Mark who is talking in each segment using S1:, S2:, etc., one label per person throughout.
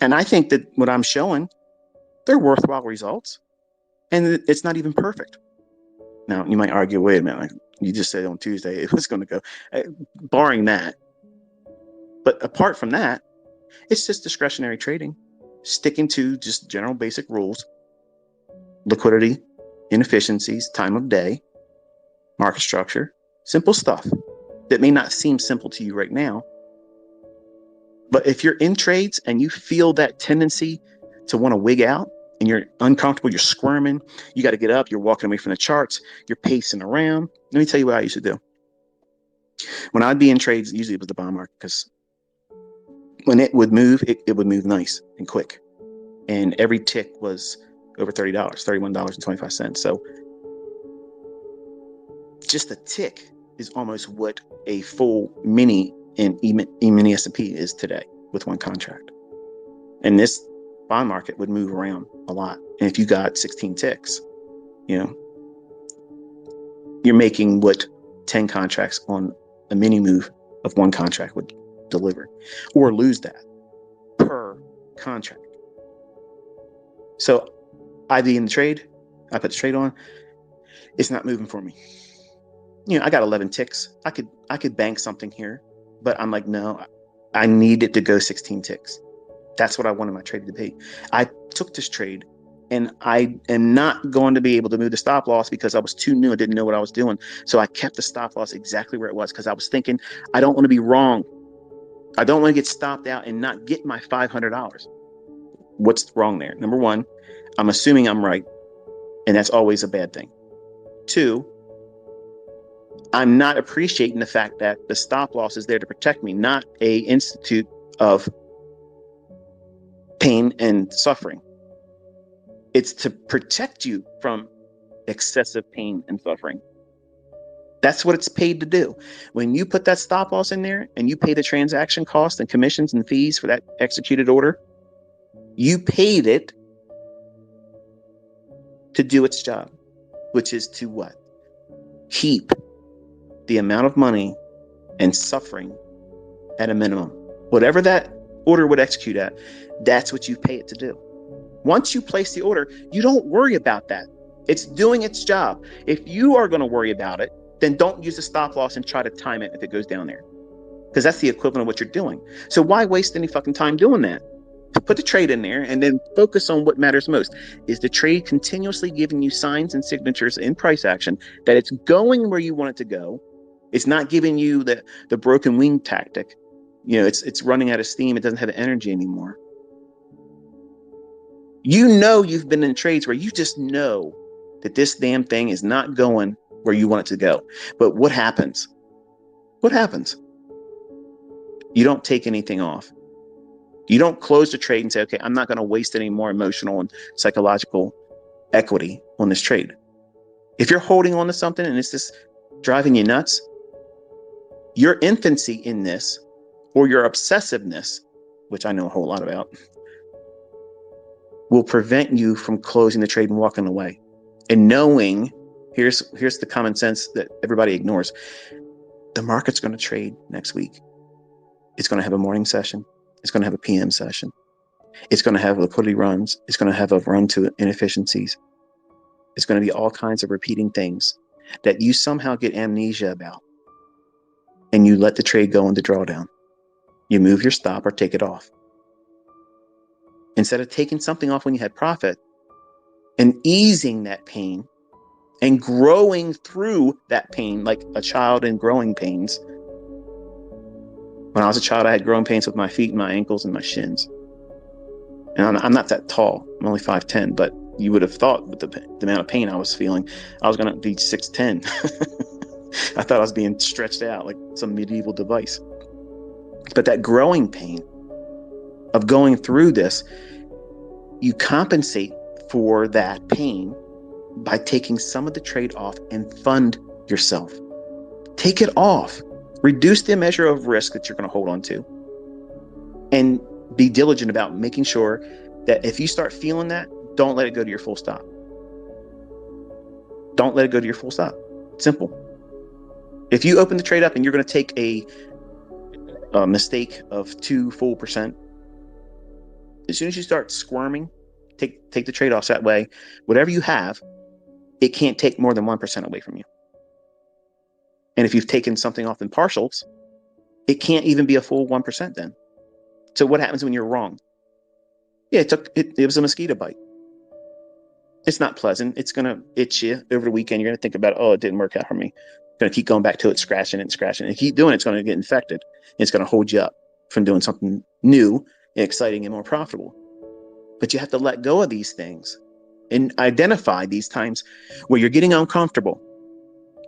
S1: And I think that what I'm showing, they're worthwhile results. And it's not even perfect. Now, you might argue, wait a minute, like you just said on Tuesday it was going to go, barring that. But apart from that, it's just discretionary trading, sticking to just general basic rules, liquidity, inefficiencies, time of day, market structure, simple stuff that may not seem simple to you right now. But if you're in trades and you feel that tendency to want to wig out and you're uncomfortable, you're squirming, you got to get up, you're walking away from the charts, you're pacing around. Let me tell you what I used to do. When I'd be in trades, usually it was the bond market, because when it would move, it would move nice and quick. And every tick was over $30, $31.25. So just a tick is almost what a full mini in E-mini S&P is today with one contract. And this bond market would move around a lot. And if you got 16 ticks, you're making what 10 contracts on a mini move of one contract would deliver, or lose that per contract. So I'd be in the trade, I put the trade on, it's not moving for me. I got 11 ticks. I could bank something here, but I'm like, no, I need it to go 16 ticks. That's what I wanted my trade to be. I took this trade and I am not going to be able to move the stop loss because I was too new. I didn't know what I was doing. So I kept the stop loss exactly where it was because I was thinking, I don't want to be wrong. I don't want to get stopped out and not get my $500. What's wrong there? Number one, I'm assuming I'm right, and that's always a bad thing. Two, I'm not appreciating the fact that the stop loss is there to protect me, not a institute of pain and suffering. It's to protect you from excessive pain and suffering. That's what it's paid to do. When you put that stop loss in there and you pay the transaction costs and commissions and fees for that executed order, you paid it to do its job, which is to what? Keep the amount of money and suffering at a minimum. Whatever that order would execute at, that's what you pay it to do. Once you place the order, you don't worry about that. It's doing its job. If you are going to worry about it, then don't use the stop loss and try to time it if it goes down there, because that's the equivalent of what you're doing. So why waste any fucking time doing that? Put the trade in there and then focus on what matters most. Is the trade continuously giving you signs and signatures in price action that it's going where you want it to go? It's not giving you the broken wing tactic. It's running out of steam. It doesn't have energy anymore. You've been in trades where you just know that this damn thing is not going where you want it to go. But what happens? What happens? You don't take anything off. You don't close the trade and say, okay, I'm not going to waste any more emotional and psychological equity on this trade. If you're holding on to something and it's just driving you nuts, your infancy in this or your obsessiveness, which I know a whole lot about, will prevent you from closing the trade and walking away. And knowing, here's the common sense that everybody ignores. The market's going to trade next week. It's going to have a morning session. It's going to have a PM session. It's going to have liquidity runs. It's going to have a run to inefficiencies. It's going to be all kinds of repeating things that you somehow get amnesia about. And you let the trade go into drawdown. You move your stop or take it off. Instead of taking something off when you had profit and easing that pain and growing through that pain like a child in growing pains. When I was a child, I had growing pains with my feet and my ankles and my shins. And I'm not that tall. I'm only 5'10", but you would have thought with the amount of pain I was feeling, I was going to be 6'10". I thought I was being stretched out like some medieval device. But that growing pain of going through this, you compensate for that pain by taking some of the trade off and fund yourself. Take it off. Reduce the measure of risk that you're going to hold on to. And be diligent about making sure that if you start feeling that, don't let it go to your full stop. Don't let it go to your full stop. Simple. If you open the trade up and you're going to take a mistake of 2 full %, As soon as you start squirming, take the trade-offs that way. Whatever you have, it can't take more than 1% away from you. And if you've taken something off in partials, it can't even be a full 1% then. So what happens when you're wrong? Yeah, it was a mosquito bite. It's not pleasant. It's going to itch you over the weekend. You're going to think about, oh, it didn't work out for me. Going to keep going back to it, scratching it and scratching it. And keep doing it, it's going to get infected. It's going to hold you up from doing something new, and exciting, and more profitable. But you have to let go of these things and identify these times where you're getting uncomfortable.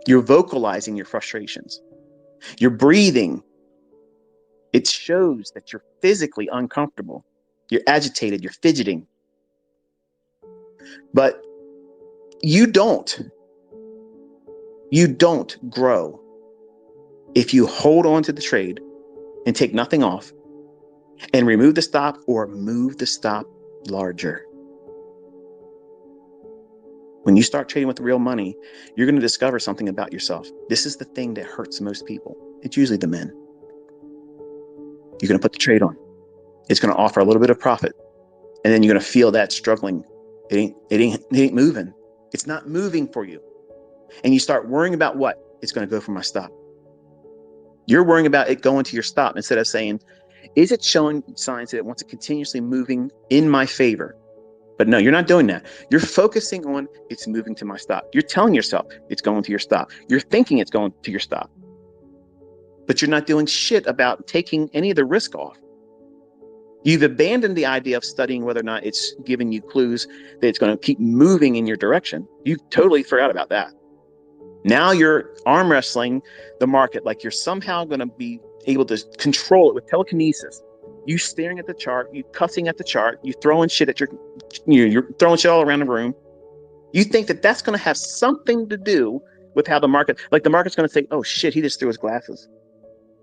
S1: You're vocalizing your frustrations. You're breathing. It shows that you're physically uncomfortable. You're agitated. You're fidgeting. But you don't grow if you hold on to the trade and take nothing off and remove the stop or move the stop larger. When you start trading with real money, you're going to discover something about yourself. This is the thing that hurts most people. It's usually the men. You're going to put the trade on. It's going to offer a little bit of profit. And then you're going to feel that struggling. It ain't moving. It's not moving for you. And you start worrying about what? It's going to go for my stop. You're worrying about it going to your stop instead of saying, is it showing signs that it wants to continuously moving in my favor? But no, you're not doing that. You're focusing on it's moving to my stop. You're telling yourself it's going to your stop. You're thinking it's going to your stop. But you're not doing shit about taking any of the risk off. You've abandoned the idea of studying whether or not it's giving you clues that it's going to keep moving in your direction. You totally forgot about that. Now you're arm wrestling the market like you're somehow going to be able to control it with telekinesis. You staring at the chart, you cussing at the chart, you throwing shit at you're throwing shit all around the room. You think that that's going to have something to do with how the market's going to say, oh shit, he just threw his glasses.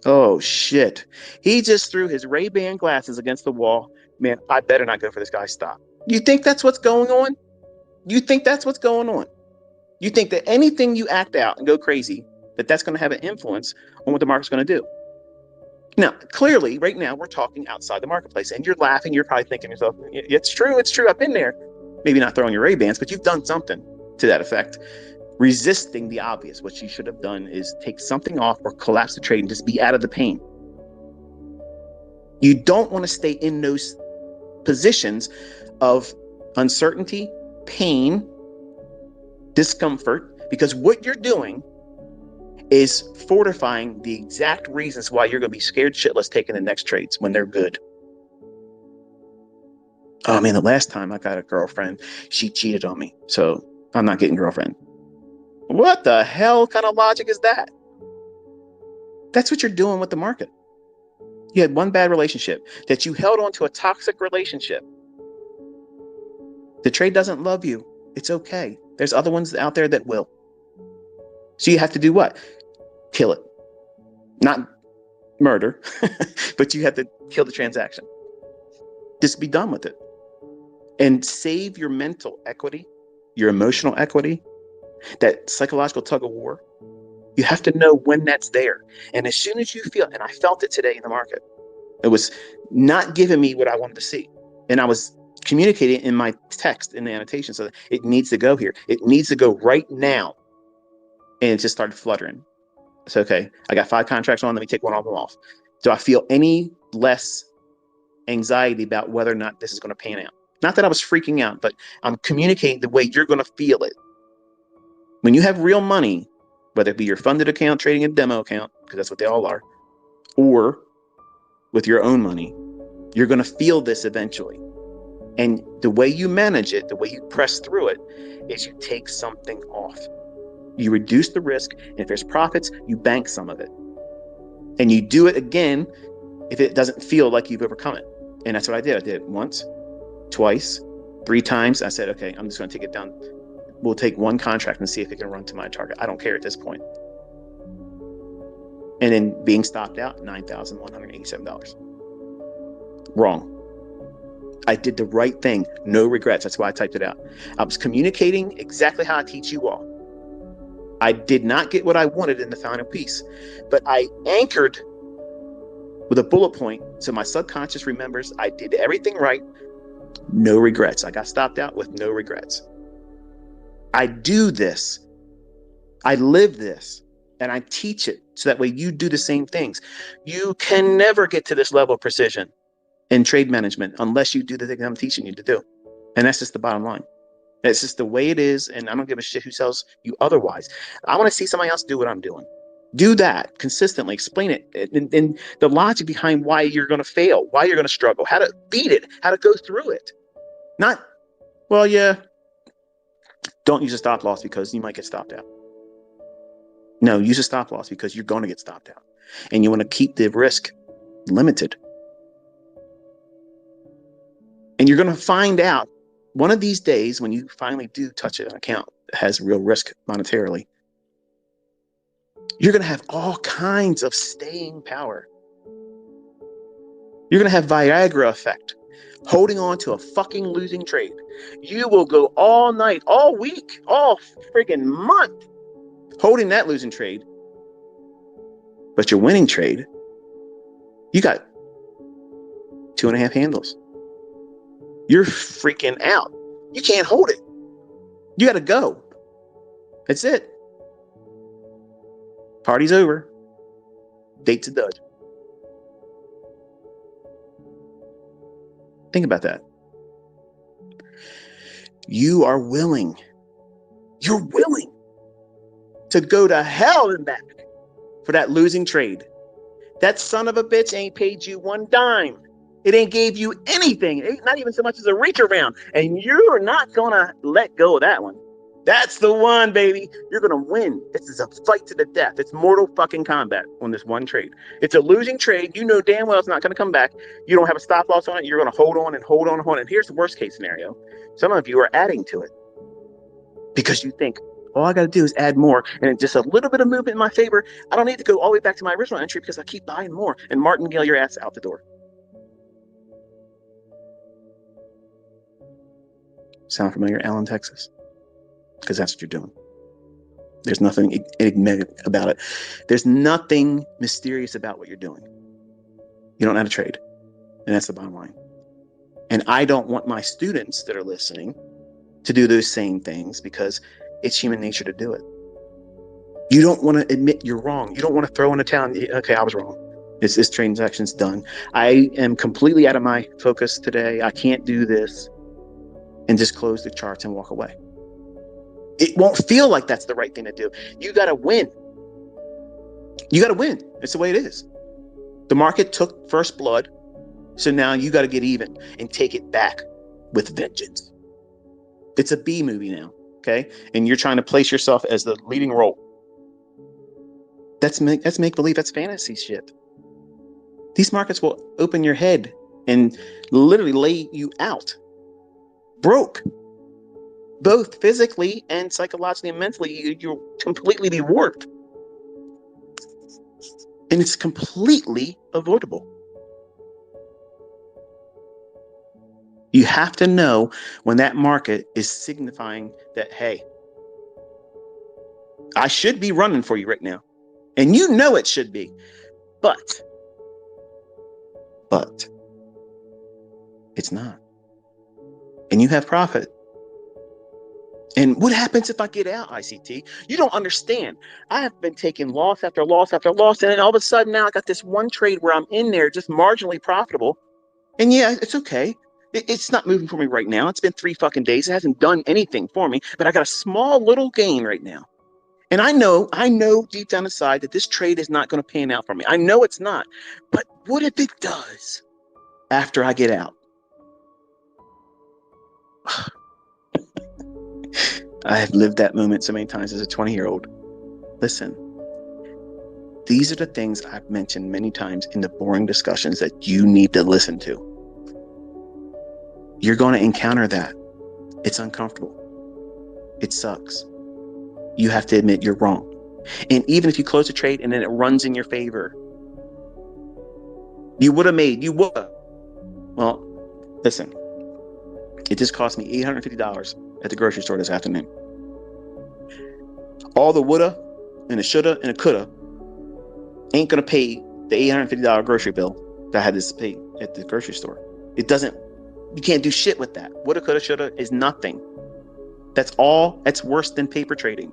S1: Oh shit, he just threw his Ray-Ban glasses against the wall. Man, I better not go for this guy's stop. You think that's what's going on? You think that's what's going on? You think that anything you act out and go crazy, that's going to have an influence on what the market's going to do. Now, clearly, right now, we're talking outside the marketplace, and you're laughing. You're probably thinking to yourself, it's true. I've been there. Maybe not throwing your Ray-Bans, but you've done something to that effect. Resisting the obvious. What you should have done is take something off or collapse the trade and just be out of the pain. You don't want to stay in those positions of uncertainty, pain, discomfort, because what you're doing is fortifying the exact reasons why you're going to be scared shitless taking the next trades when they're good. Oh man, the last time I got a girlfriend, she cheated on me, so I'm not getting girlfriend. What the hell kind of logic is that? That's what you're doing with the market. You had one bad relationship that you held on to, a toxic relationship. The trade doesn't love you. It's okay. There's other ones out there that will. So you have to do what? Kill it. Not murder, but you have to kill the transaction. Just be done with it. And save your mental equity, your emotional equity, that psychological tug of war. You have to know when that's there. And as soon as you feel, and I felt it today in the market, it was not giving me what I wanted to see. And I was communicating in my text in the annotation, so that it needs to go here. It needs to go right now. And it just started fluttering. So, okay, I got 5 contracts on. Let me take one of them off. Do I feel any less anxiety about whether or not this is going to pan out? Not that I was freaking out, but I'm communicating the way you're going to feel it. When you have real money, whether it be your funded account, trading a demo account, because that's what they all are, or with your own money, you're going to feel this eventually. And the way you manage it, the way you press through it, is you take something off. You reduce the risk, and if there's profits, you bank some of it. And you do it again if it doesn't feel like you've overcome it. And that's what I did. I did it once, twice, 3 times. I said, okay, I'm just going to take it down. We'll take one contract and see if it can run to my target. I don't care at this point. And then being stopped out, $9,187. Wrong. I did the right thing. No regrets. That's why I typed it out. I was communicating exactly how I teach you all. I did not get what I wanted in the final piece, but I anchored with a bullet point so my subconscious remembers I did everything right. No regrets. I got stopped out with no regrets. I do this. I live this, and I teach it so that way you do the same things. You can never get to this level of precision in trade management unless you do the thing I'm teaching you to do. And that's just the bottom line. It's just the way it is, and I don't give a shit who tells you otherwise. I want to see somebody else do what I'm doing. Do that consistently. Explain it, and the logic behind why you're going to fail, why you're going to struggle, how to beat it, how to go through it. Not, well, yeah, don't use a stop loss because you might get stopped out. No, use a stop loss because you're going to get stopped out, and you want to keep the risk limited. And you're going to find out one of these days when you finally do touch an account that has real risk monetarily, you're going to have all kinds of staying power. You're going to have Viagra effect, holding on to a fucking losing trade. You will go all night, all week, all freaking month holding that losing trade. But your winning trade, you got 2.5 handles. You're freaking out. You can't hold it. You got to go. That's it. Party's over. Date's a dud. Think about that. You are willing. You're willing to go to hell and back for that losing trade. That son of a bitch ain't paid you one dime. It ain't gave you anything. It ain't not even so much as a reach around. And you're not going to let go of that one. That's the one, baby. You're going to win. This is a fight to the death. It's mortal fucking combat on this one trade. It's a losing trade. You know damn well it's not going to come back. You don't have a stop loss on it. You're going to hold on and hold on and hold on. And here's the worst case scenario. Some of you are adding to it because you think, all I got to do is add more and just a little bit of movement in my favor. I don't need to go all the way back to my original entry because I keep buying more and martingale your ass out the door. Sound familiar? Allen, Texas? Because that's what you're doing. There's nothing enigmatic about it. There's nothing mysterious about what you're doing. You don't know how to trade. And that's the bottom line. And I don't want my students that are listening to do those same things because it's human nature to do it. You don't want to admit you're wrong. You don't want to throw in a towel and, okay, I was wrong. This transaction's done. I am completely out of my focus today. I can't do this. And just close the charts and walk away. It won't feel like that's the right thing to do. You got to win. You got to win. It's the way it is. The market took first blood. So now you got to get even and take it back with vengeance. It's a B movie now. Okay. And you're trying to place yourself as the leading role. That's make believe. That's fantasy shit. These markets will open your head and literally lay you out. Broke. Both physically and psychologically and mentally, you'll completely be warped. And it's completely avoidable. You have to know when that market is signifying that, hey, I should be running for you right now. And you know it should be. But it's not. And you have profit. And what happens if I get out, ICT? You don't understand. I have been taking loss after loss after loss. And then all of a sudden now I got this one trade where I'm in there just marginally profitable. And yeah, it's okay. It's not moving for me right now. It's been 3 fucking days. It hasn't done anything for me. But I got a small little gain right now. And I know deep down inside that this trade is not going to pan out for me. I know it's not. But what if it does after I get out? I have lived that moment so many times as a 20-year-old. Listen, these are the things I've mentioned many times in the boring discussions that you need to listen to. You're going to encounter that. It's uncomfortable. It sucks. You have to admit you're wrong. And even if you close a trade and then it runs in your favor, you would have. Well, listen, it just cost me $850 at the grocery store this afternoon. All the woulda and the shoulda and the coulda ain't going to pay the $850 grocery bill that I had to pay at the grocery store. It doesn't You can't do shit with that. Woulda, coulda, shoulda is nothing. That's worse than paper trading.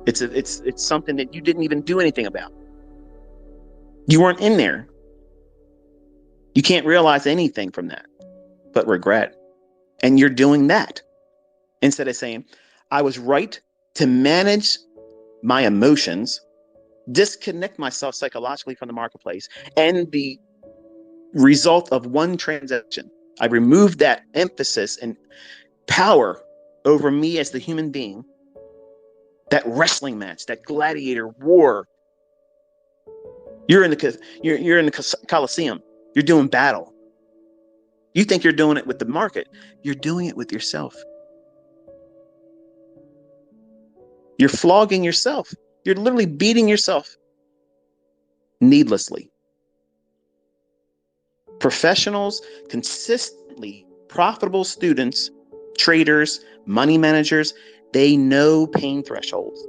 S1: It's something that you didn't even do anything about. You weren't in there. You can't realize anything from that but regret. And you're doing that instead of saying, I was right to manage my emotions, disconnect myself psychologically from the marketplace, and the result of one transaction, I removed that emphasis and power over me as the human being, that wrestling match, that gladiator war. You're in the Coliseum. You're doing battle. You think you're doing it with the market. You're doing it with yourself. You're flogging yourself. You're literally beating yourself needlessly. Professionals, consistently profitable students, traders, money managers, they know pain thresholds.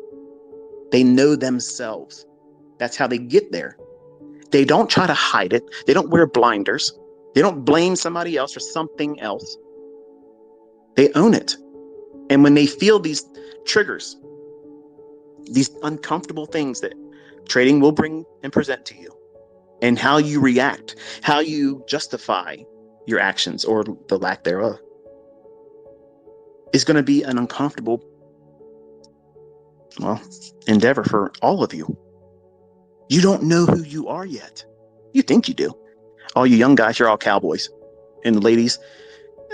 S1: They know themselves. That's how they get there. They don't try to hide it. They don't wear blinders. They don't blame somebody else or something else. They own it. And when they feel these triggers, these uncomfortable things that trading will bring and present to you, and how you react, how you justify your actions or the lack thereof, is going to be an uncomfortable, endeavor for all of you. You don't know who you are yet. You think you do. All you young guys, you're all cowboys. And the ladies,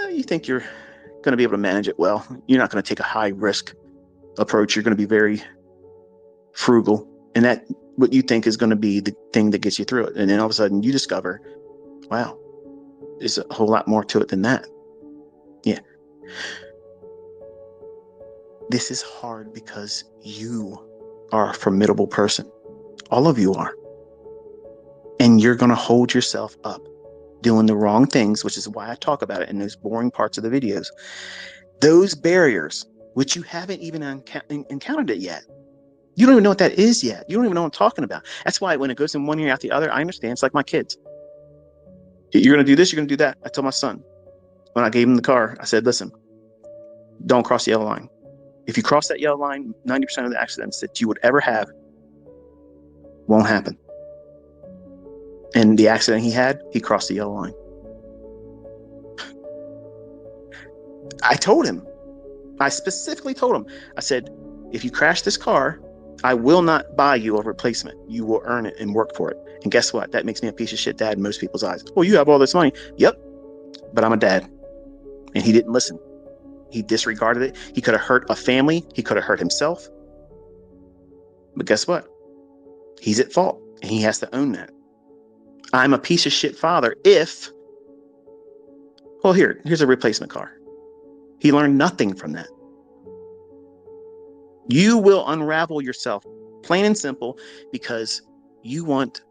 S1: you think you're going to be able to manage it well. You're not going to take a high risk approach. You're going to be very frugal. And that what you think is going to be the thing that gets you through it. And then all of a sudden you discover, wow, there's a whole lot more to it than that. Yeah. This is hard because you are a formidable person. All of you are. And you're going to hold yourself up doing the wrong things, which is why I talk about it in those boring parts of the videos. Those barriers, which you haven't even encountered it yet. You don't even know what that is yet. You don't even know what I'm talking about. That's why when it goes in one ear out the other, I understand. It's like my kids. You're going to do this, you're going to do that. I told my son when I gave him the car, I said, listen, don't cross the yellow line. If you cross that yellow line, 90% of the accidents that you would ever have won't happen. And the accident he had, he crossed the yellow line. I told him, I specifically told him, I said, if you crash this car, I will not buy you a replacement. You will earn it and work for it. And guess what? That makes me a piece of shit dad in most people's eyes. Well, you have all this money. Yep. But I'm a dad. And he didn't listen. He disregarded it. He could have hurt a family. He could have hurt himself. But guess what? He's at fault. And he has to own that. I'm a piece of shit father if, well, here's a replacement car. He learned nothing from that. You will unravel yourself, plain and simple, because you want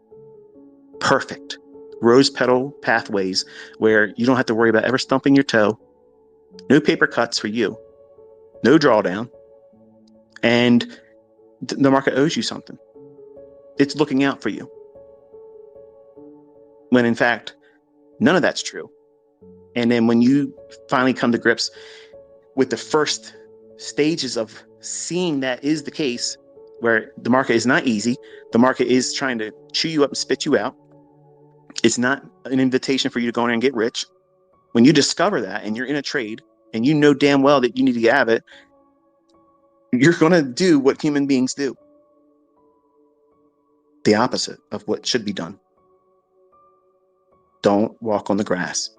S1: perfect rose petal pathways where you don't have to worry about ever stumping your toe, no paper cuts for you, no drawdown, and the market owes you something. It's looking out for you. When in fact, none of that's true. And then when you finally come to grips with the first stages of seeing that is the case, where the market is not easy, the market is trying to chew you up and spit you out. It's not an invitation for you to go in there and get rich. When you discover that and you're in a trade and you know damn well that you need to get out of it, you're going to do what human beings do. The opposite of what should be done. Don't walk on the grass.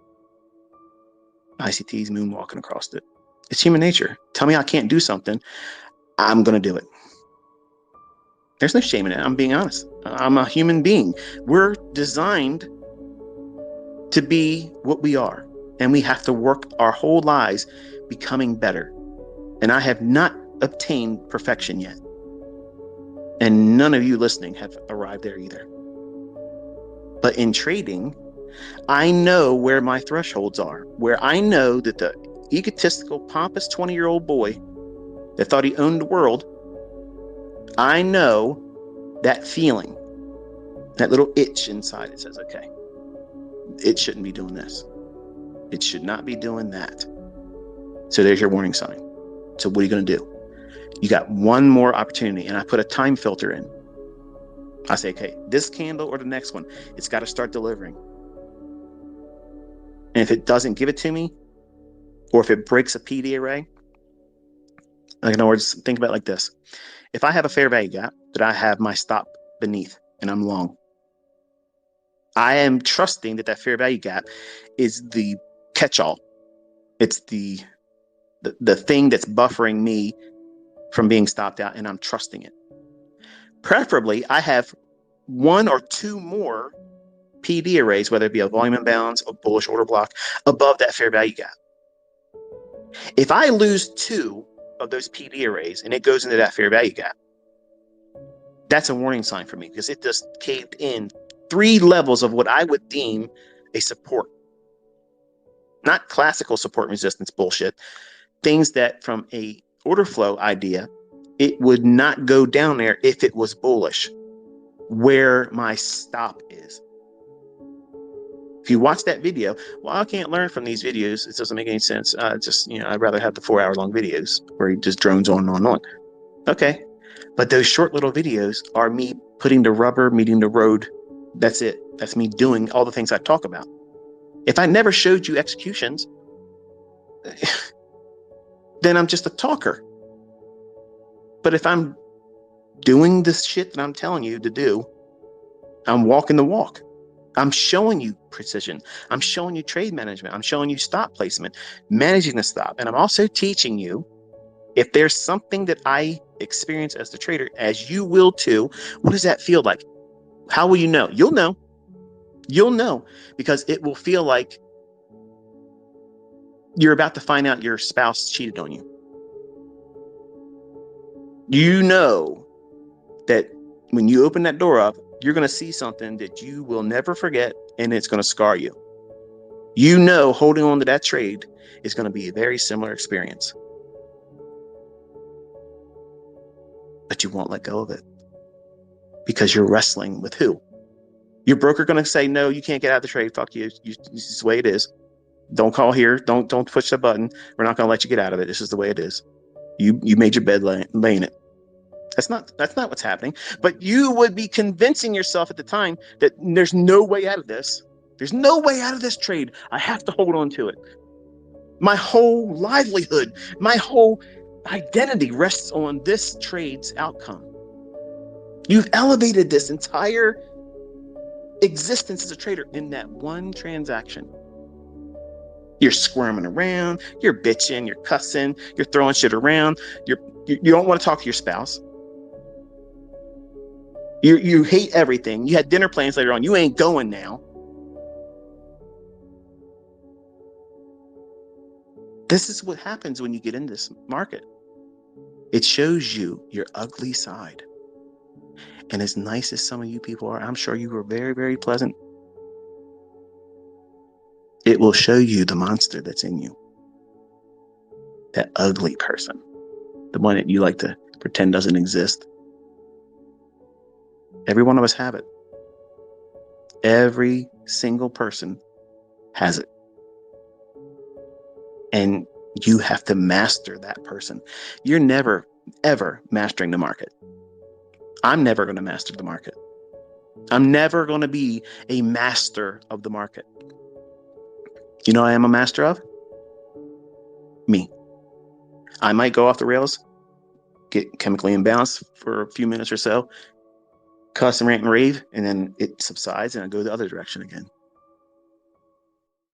S1: ICT's moonwalking across it. It's human nature. Tell me I can't do something, I'm going to do it. There's no shame in it. I'm being honest. I'm a human being. We're designed to be what we are. And we have to work our whole lives becoming better. And I have not obtained perfection yet. And none of you listening have arrived there either. But in trading, I know where my thresholds are, where I know that the egotistical, pompous 20-year-old boy that thought he owned the world, I know that feeling, that little itch inside. It says, okay, it shouldn't be doing this. It should not be doing that. So there's your warning sign. So what are you going to do? You got one more opportunity, and I put a time filter in. I say, okay, this candle or the next one, it's got to start delivering. And if it doesn't give it to me, or if it breaks a PD array, like in other words, think about it like this. If I have a fair value gap that I have my stop beneath and I'm long, I am trusting that fair value gap is the catch-all. It's the thing that's buffering me from being stopped out, and I'm trusting it. Preferably, I have one or two more PD arrays, whether it be a volume imbalance, a bullish order block, above that fair value gap. If I lose two of those PD arrays and it goes into that fair value gap, that's a warning sign for me, because it just caved in 3 levels of what I would deem a support. Not classical support resistance bullshit. Things that from a order flow idea, it would not go down there if it was bullish, where my stop is. If you watch that video, well, I can't learn from these videos. It doesn't make any sense. I'd rather have the 4-hour-long videos where he just drones on and on and on. Okay. But those short little videos are me putting the rubber, meeting the road. That's it. That's me doing all the things I talk about. If I never showed you executions, then I'm just a talker. But if I'm doing this shit that I'm telling you to do, I'm walking the walk. I'm showing you precision. I'm showing you trade management. I'm showing you stop placement, managing the stop. And I'm also teaching you, if there's something that I experience as the trader, as you will too, what does that feel like? How will you know? You'll know. You'll know, because it will feel like you're about to find out your spouse cheated on you. You know that when you open that door up, you're going to see something that you will never forget, and it's going to scar you. You know, holding on to that trade is going to be a very similar experience. But you won't let go of it, because you're wrestling with who? Your broker going to say, no, you can't get out of the trade. Fuck you. This is the way it is. Don't call here. Don't push the button. We're not going to let you get out of it. This is the way it is. You made your bed laying it. That's not what's happening. But you would be convincing yourself at the time that there's no way out of this. There's no way out of this trade. I have to hold on to it. My whole livelihood, my whole identity rests on this trade's outcome. You've elevated this entire existence as a trader in that one transaction. You're squirming around, you're bitching, you're cussing, you're throwing shit around, you don't want to talk to your spouse. You hate everything. You had dinner plans later on. You ain't going now. This is what happens when you get in this market. It shows you your ugly side. And as nice as some of you people are, I'm sure you were very, very pleasant. It will show you the monster that's in you. That ugly person. The one that you like to pretend doesn't exist. Every one of us have it. Every single person has it. And you have to master that person. You're never, ever mastering the market. I'm never going to master the market. I'm never going to be a master of the market. You know I am a master of? Me. I might go off the rails, get chemically imbalanced for a few minutes or so, cuss and rant and rave, and then it subsides and I go the other direction again.